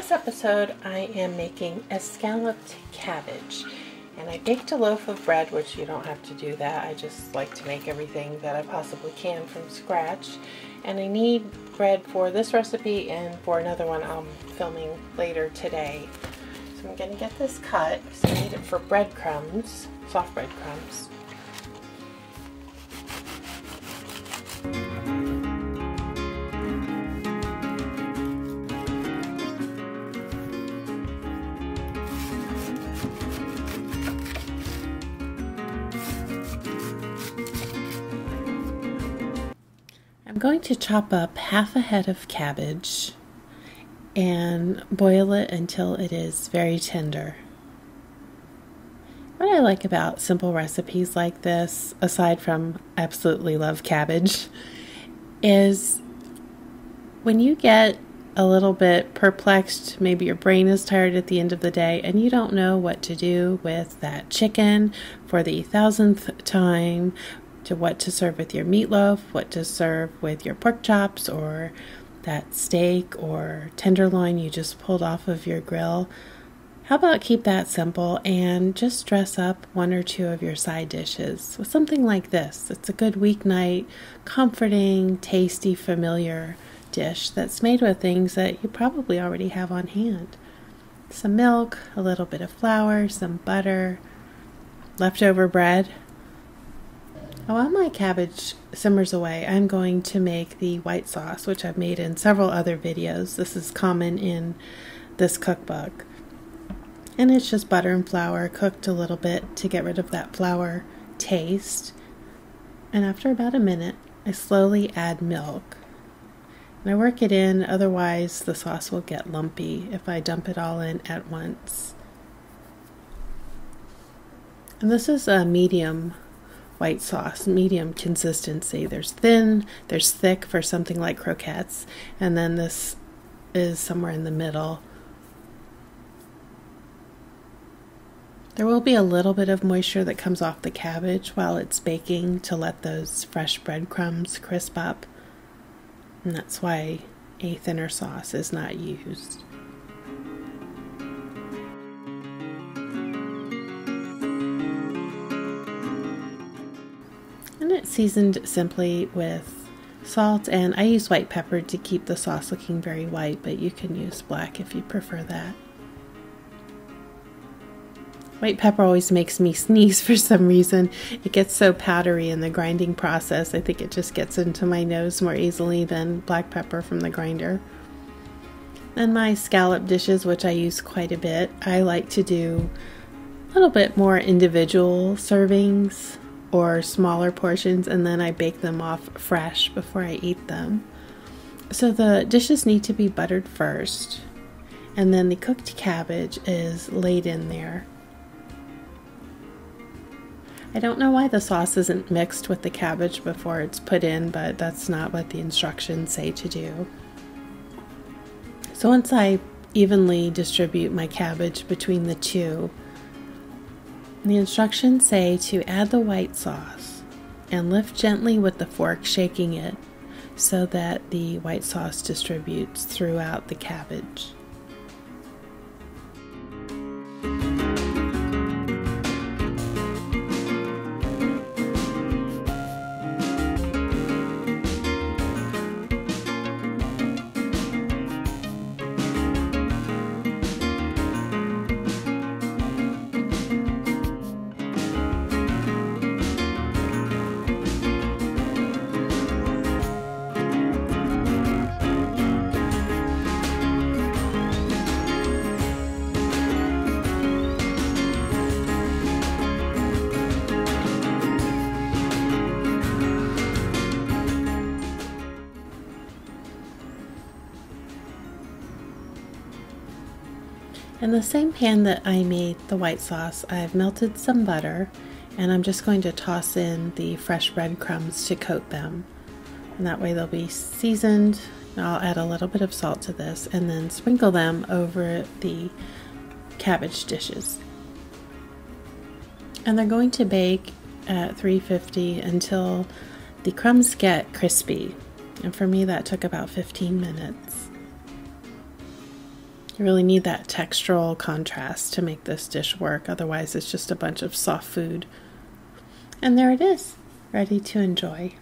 this episode I am making escalloped cabbage, and I baked a loaf of bread, which you don't have to do that. I just like to make everything that I possibly can from scratch, and I need bread for this recipe and for another one I'm filming later today. So I'm going to get this cut because I need it for breadcrumbs, soft breadcrumbs. I'm going to chop up half a head of cabbage and boil it until it is very tender. What I like about simple recipes like this, aside from absolutely love cabbage, is when you get a little bit perplexed, maybe your brain is tired at the end of the day and you don't know what to do with that chicken for the 1000th time, to what to serve with your meatloaf, what to serve with your pork chops, or that steak or tenderloin you just pulled off of your grill. How about keep that simple and just dress up one or two of your side dishes with something like this. It's a good weeknight, comforting, tasty, familiar dish that's made with things that you probably already have on hand. Some milk, a little bit of flour, some butter, leftover bread. While my cabbage simmers away, I'm going to make the white sauce, which I've made in several other videos. This is common in this cookbook. And it's just butter and flour cooked a little bit to get rid of that flour taste. And after about a minute, I slowly add milk. And I work it in, otherwise the sauce will get lumpy if I dump it all in at once. And this is a medium white sauce, medium consistency. There's thin, there's thick for something like croquettes, and then this is somewhere in the middle. There will be a little bit of moisture that comes off the cabbage while it's baking to let those fresh breadcrumbs crisp up, and that's why a thinner sauce is not used. And it's seasoned simply with salt, and I use white pepper to keep the sauce looking very white, but you can use black if you prefer that. White pepper always makes me sneeze for some reason. It gets so powdery in the grinding process. I think it just gets into my nose more easily than black pepper from the grinder. Then my scallop dishes, which I use quite a bit, I like to do a little bit more individual servings or smaller portions, and then I bake them off fresh before I eat them. So the dishes need to be buttered first, and then the cooked cabbage is laid in there. I don't know why the sauce isn't mixed with the cabbage before it's put in, but that's not what the instructions say to do. So once I evenly distribute my cabbage between the two, the instructions say to add the white sauce and lift gently with the fork, shaking it so that the white sauce distributes throughout the cabbage. In the same pan that I made the white sauce, I've melted some butter, and I'm just going to toss in the fresh breadcrumbs to coat them. And that way they'll be seasoned. I'll add a little bit of salt to this and then sprinkle them over the cabbage dishes. And they're going to bake at 350 until the crumbs get crispy. And for me that took about 15 minutes. You really need that textural contrast to make this dish work. Otherwise, it's just a bunch of soft food. And there it is, ready to enjoy.